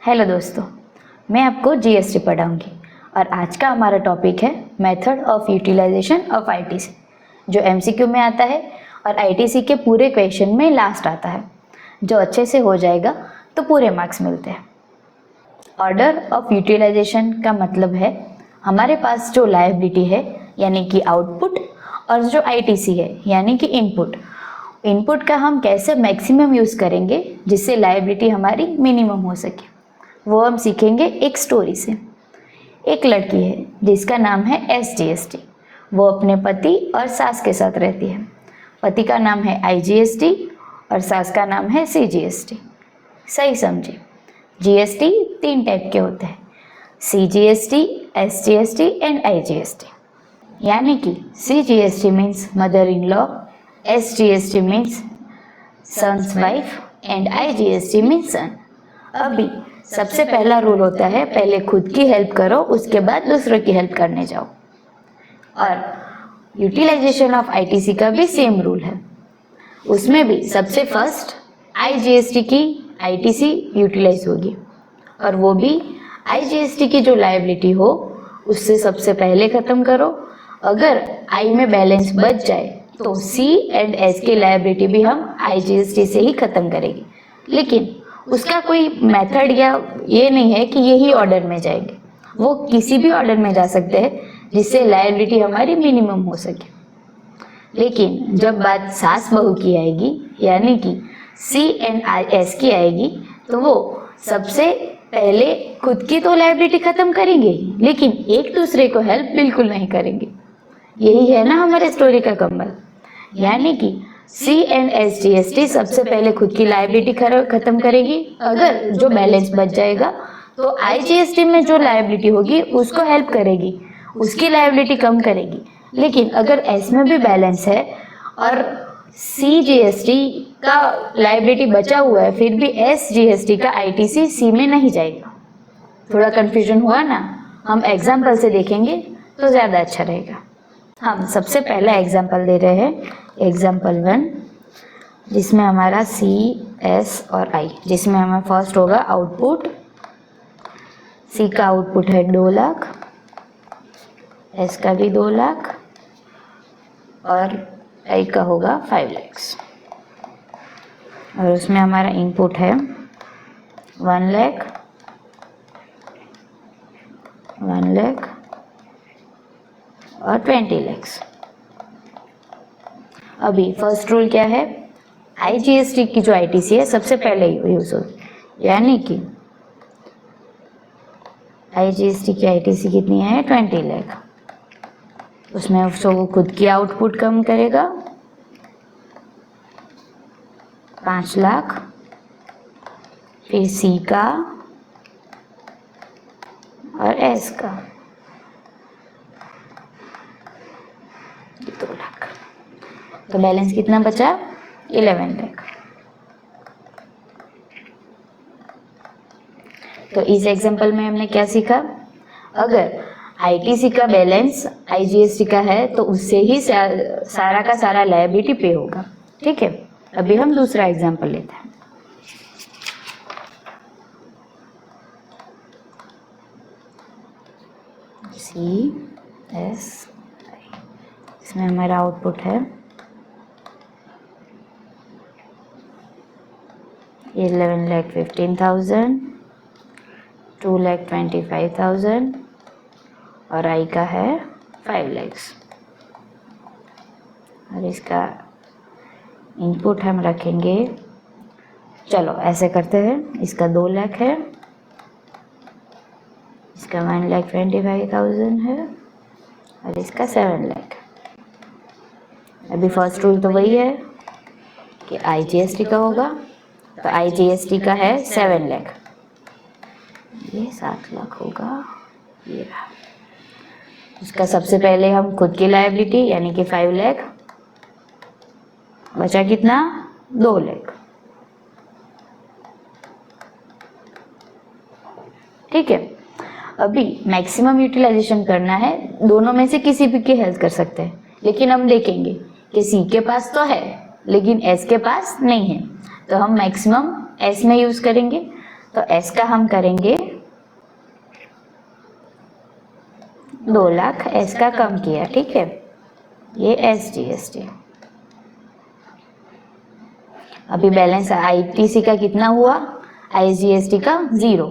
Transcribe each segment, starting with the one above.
Hello दोस्तों, मैं आपको जीएसटी पढ़ाऊंगी और आज का हमारा टॉपिक है method of utilisation of ITC, जो एमसीक्यू में आता है और आईटीसी के पूरे क्वेश्चन में लास्ट आता है। जो अच्छे से हो जाएगा तो पूरे मार्क्स मिलते हैं। ऑर्डर ऑफ यूटिलाइजेशन का मतलब है हमारे पास जो लायबिलिटी है यानी कि आउटपुट और जो आईटीसी है यानी कि इनपुट का हम कैसे मैक्सिमम यूज़ करेंगे जिससे लायबिलिटी हमारी मिनिमम हो सके, वो हम सीखेंगे एक स्टोरी से। एक लड़की है जिसका नाम है एसजीएसटी। वो अपने पति और सास के साथ रहती है। पति का नाम है आईजीएसटी और सास का नाम है सीजीएसटी। सही समझे, जीएसटी 3 टाइप के होते हैं, सीजीएसटी, एसजीएसटी एंड आईजीएसटी। यानी कि CGST means mother in law, SGST means son's wife and IGST means son. अभी सबसे पहला रूल होता है पहले खुद की हेल्प करो, उसके बाद दूसरों की हेल्प करने जाओ। और यूटिलाइजेशन ऑफ आईटीसी का भी सेम रूल है। उसमें भी सबसे फर्स्ट आईजीएसटी की आईटीसी यूटिलाइज होगी और वो भी आईजीएसटी की जो लायबिलिटी हो उससे सबसे पहले ख़त्म करो। अगर आई में बैलेंस बच जाए तो सी एंड एस की लायबिलिटी भी हम आईजीएसटी से ही ख़त्म करेंगे, लेकिन उसका कोई मेथड या ये नहीं है कि यही ऑर्डर में जाएंगे। वो किसी भी ऑर्डर में जा सकते हैं जिससे लायबिलिटी हमारी मिनिमम हो सके। लेकिन जब बात सास बहू की आएगी यानी कि सी एंड एस की आएगी तो वो सबसे पहले खुद की तो लायबिलिटी खत्म करेंगे लेकिन एक दूसरे को हेल्प बिल्कुल नहीं करेंगे। यही है ना हमारे स्टोरी का कमाल। यानी कि सी एंड एस जीएसटी सबसे पहले खुद की लायबिलिटी खत्म करेगी। अगर जो बैलेंस बच जाएगा तो आईजीएसटी में जो लायबिलिटी होगी उसको हेल्प करेगी, उसकी लायबिलिटी कम करेगी। लेकिन अगर एस में भी बैलेंस है और सी जीएसटी का लायबिलिटी बचा हुआ है फिर भी एस जीएसटी का आईटीसी सी में नहीं जाएगा। थोड़ा कन्फ्यूजन हुआ ना? हम एग्जाम्पल से देखेंगे तो ज़्यादा अच्छा रहेगा। हम सबसे पहला एग्जाम्पल दे रहे हैं, एग्जाम्पल 1, जिसमें हमारा सी, एस और आई, जिसमें हमें फर्स्ट होगा आउटपुट। सी का आउटपुट है 2 लाख, एस का भी 2 लाख और आई का होगा 5 लाख। और उसमें हमारा इनपुट है 1 लाख, 1 लाख और 20 लाख। अभी फर्स्ट रूल क्या है? आईजीएसटी की जो आईटीसी है सबसे पहले यूज होगी, यानी कि आईजीएसटी की आईटीसी कितनी है? 20 लाख। उसमें उसको वो खुद की आउटपुट कम करेगा 5 लाख, फिर सी का और एस का 2 लाख। तो बैलेंस कितना बचा? 11 लाख। तो इस एग्जांपल में हमने क्या सीखा? अगर आईटीसी का बैलेंस आईजीएसटी का है तो उससे ही सारा का सारा लायबिलिटी पे होगा। ठीक है, अभी हम दूसरा एग्जांपल लेते हैं। सी, एस, इसमें हमारा आउटपुट है 11,15,000, 2,25,000 और आई का है 5 लाख। और इसका इनपुट हम रखेंगे, चलो ऐसे करते हैं, इसका 2 लाख है, इसका 1,25,000 है और इसका 7 लाख। अभी फर्स्ट रूल तो वही है कि आईजीएसटी का होगा, तो आईजीएसटी का है 7 लाख, ये 7 लाख होगा, ये रहा। उसका सबसे पहले हम खुद की लायबिलिटी यानी कि 5 लाख, बचा कितना? 2 लाख। ठीक है, अभी मैक्सिमम यूटिलाइजेशन करना है, दोनों में से किसी भी की हेल्प कर सकते हैं, लेकिन हम देखेंगे कि सी के पास तो है लेकिन एस के पास नहीं है, तो हम मैक्सिमम एस में यूज़ करेंगे। तो एस का हम करेंगे 2 लाख, एस का कम किया, ठीक है, ये एस जीएसटी। अभी बैलेंस आईटीसी का कितना हुआ, आईजीएसटी का 0।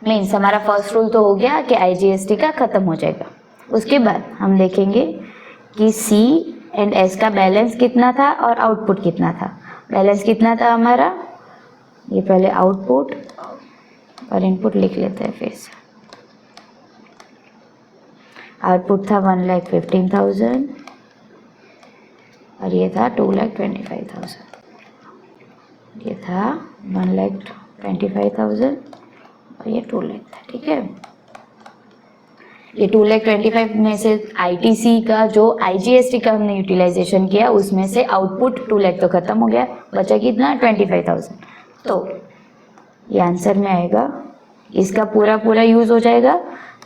मीन्स हमारा फर्स्ट रूल तो हो गया कि आईजीएसटी का खत्म हो जाएगा। उसके बाद हम देखेंगे कि सी एंड एस का बैलेंस कितना था और आउटपुट कितना था। बैलेंस कितना था हमारा, ये पहले आउटपुट और इनपुट लिख लेते हैं फिर से। आउटपुट था 1,15,000 और ये था 2,25,000। ये था 1,25,000 और ये 2 लाख था, ठीक है। ये 2,25,000 में से आईटीसी का जो आईजीएसटी का हमने यूटिलाइजेशन किया उसमें से आउटपुट 2 लाख तो खत्म हो गया, बचा कितना 25,000। तो ये आंसर में आएगा, इसका पूरा यूज हो जाएगा।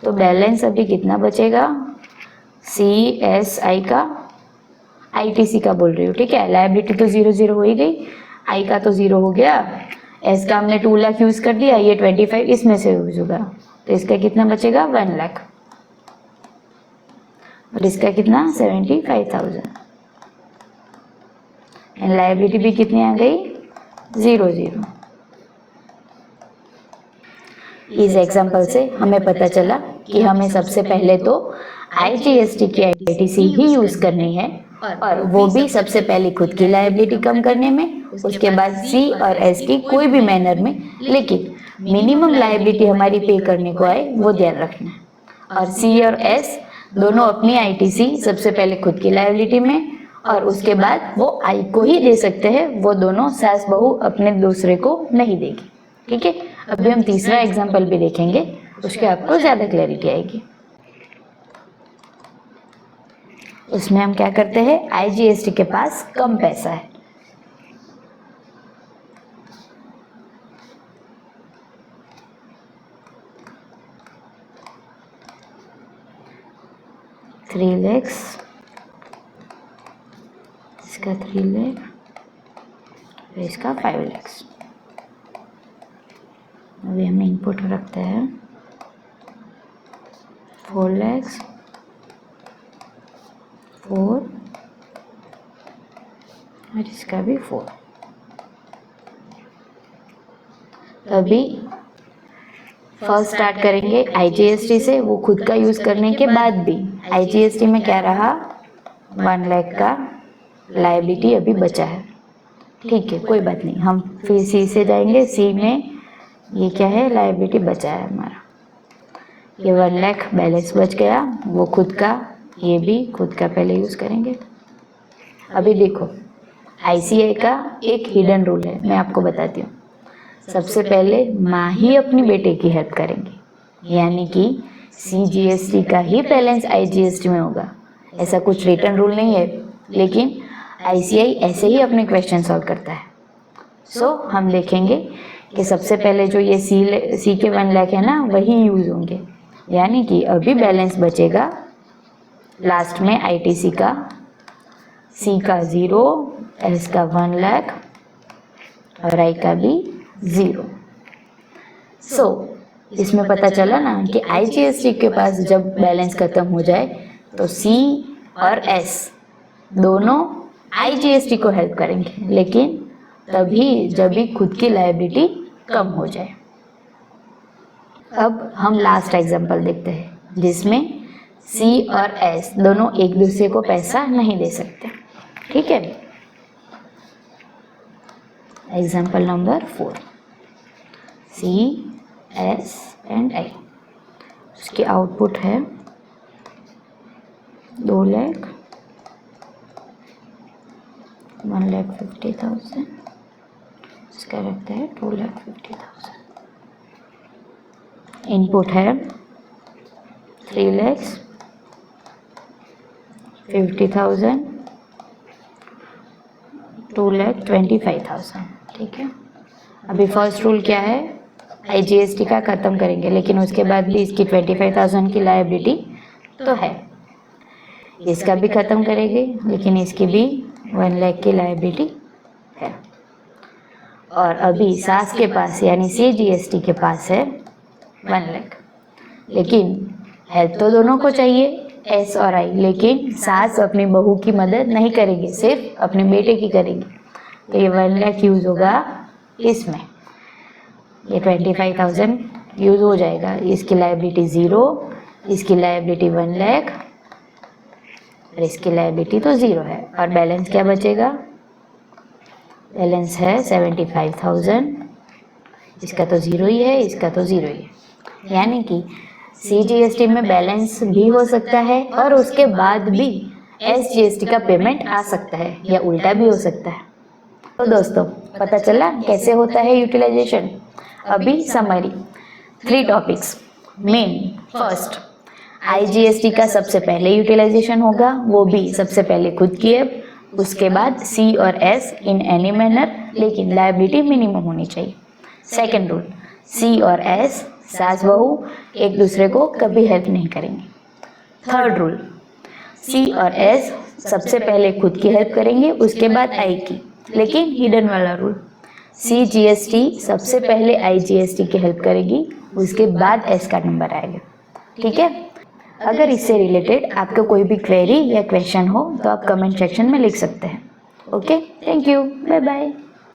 तो बैलेंस अभी कितना बचेगा, सी एस आई का, आईटीसी का बोल रही हूँ, ठीक है। लायबिलिटी तो 0 हो ही गई, आई का तो 0 हो गया, एस का हमने 2 लाख यूज कर दिया, ये 25 इसमें से यूज होगा, तो इसका कितना बचेगा 1 लाख और इसका कितना 75,000। एंड लायबिलिटी भी कितनी आ गई 0। इस एग्जाम्पल से हमें पता चला कि हमें सबसे पहले तो आईजीएसटी की आईटीसी ही यूज करनी है, और वो भी सबसे पहले खुद की लायबिलिटी कम करने में, उसके बाद सी और एस की कोई भी मैनर में, लेकिन मिनिमम लायबिलिटी हमारी पे करने को आए वो ध्यान रखना है। और सी और एस दोनों अपनी आईटीसी सबसे पहले खुद की लायबिलिटी में और उसके बाद वो आई को ही दे सकते हैं, वो दोनों सास बहू अपने दूसरे को नहीं देगी, ठीक है। अभी हम तीसरा एग्जाम्पल भी देखेंगे, उसके आपको ज्यादा क्लैरिटी आएगी। उसमें हम क्या करते हैं, आईजीएसटी के पास कम पैसा है, $3 लाख, इसका 3 लाख, इसका 5 लाख। अभी हम इनपुट रखते हैं 4 लाख, 4 और इसका भी 4। अभी फर्स्ट स्टार्ट करेंगे आईजीएसटी से, वो खुद का यूज करने के बाद भी आईजीएसटी में क्या रहा 1 लाख का लायबिलिटी अभी बचा है, ठीक है, कोई बात नहीं। हम फिर सी से जाएंगे, सी में ये क्या है लायबिलिटी बचा है हमारा, ये 1 लाख बैलेंस बच गया, वो खुद का, ये भी खुद का पहले यूज करेंगे। अभी देखो आईसीआई का एक हिडन रूल है, मैं आपको बताती हूँ। सबसे पहले माँ ही अपनी बेटे की हेल्प करेंगे, यानी कि सीजीएसटी का ही बैलेंस आईजीएसटी में होगा। ऐसा कुछ रिटर्न रूल नहीं है, लेकिन आईसीआई ऐसे ही अपने क्वेश्चन सॉल्व करता है। सो हम देखेंगे कि सबसे पहले जो ये सी के 1 लाख है ना, वही यूज होंगे, यानी कि अभी बैलेंस बचेगा लास्ट में आईटीसी का, सी का 0, एस का 1 लाख और आई का भी 0। सो इसमें पता चला ना कि आईजीएसटी के पास जब बैलेंस खत्म हो जाए तो सी और एस दोनों आईजीएसटी को हेल्प करेंगे, लेकिन तभी जब भी खुद की लायबिलिटी कम हो जाए। अब हम लास्ट एग्जांपल देखते हैं जिसमें सी और एस दोनों एक दूसरे को पैसा नहीं दे सकते, ठीक है। Example number 4, C S and I, उसकी आउटपुट है 2 लाख, 1,50,000, इसका रखता है 2,50,000। इनपुट है 3 लाख, 50,000, 2,25,000, ठीक है। अभी फर्स्ट रूल क्या है, आईजीएसटी का ख़त्म करेंगे, लेकिन उसके बाद भी इसकी 25,000 की लायबिलिटी तो है, इसका भी ख़त्म करेंगे, लेकिन इसकी भी 1 लाख की लायबिलिटी है। और अभी सास के पास यानी CGST के पास है 1 लाख। लेकिन हेल्प तो दोनों को चाहिए, S और I, लेकिन सास अपनी बहू की मदद नहीं करेगी, सिर्फ अपने बेटे की करेगी। तो ये 1 लाख यूज़ होगा इसमें, ये 25,000 यूज़ हो जाएगा। इसकी लायबिलिटी 0, इसकी लायबिलिटी 1 लाख और इसकी लायबिलिटी तो 0 है। और बैलेंस क्या बचेगा? बैलेंस है 75,000। इसका तो 0 ही है, इसका तो 0 ही है। यानी कि CGST में बैलेंस भी हो सकता है और उसके बाद भी SGST का पेमेंट आ सकता है, या उल्टा भी हो सकता है। तो दोस्तों, पता चला कैसे होता है यूटिलाइजेशन। अभी summary, 3 topics main. First, IGST का सबसे पहले यूटिलाइजेशन होगा, वो भी सबसे पहले खुद की ऐप, उसके बाद C और S इन एनी मैनर, लेकिन लायबिलिटी मिनिमम होनी चाहिए। सेकेंड रूल, C और S सास बहू एक दूसरे को कभी हेल्प नहीं करेंगे। थर्ड रूल, C और S सबसे पहले खुद की हेल्प करेंगे, उसके बाद I की, लेकिन हिडन वाला रूल, CGST सबसे पहले IGST की हेल्प करेगी, उसके बाद S का नंबर आएगा। ठीक है? अगर इससे रिलेटेड आपको कोई भी क्वेरी या क्वेश्चन हो तो आप कमेंट सेक्शन में लिख सकते हैं। Okay, thank you, bye bye.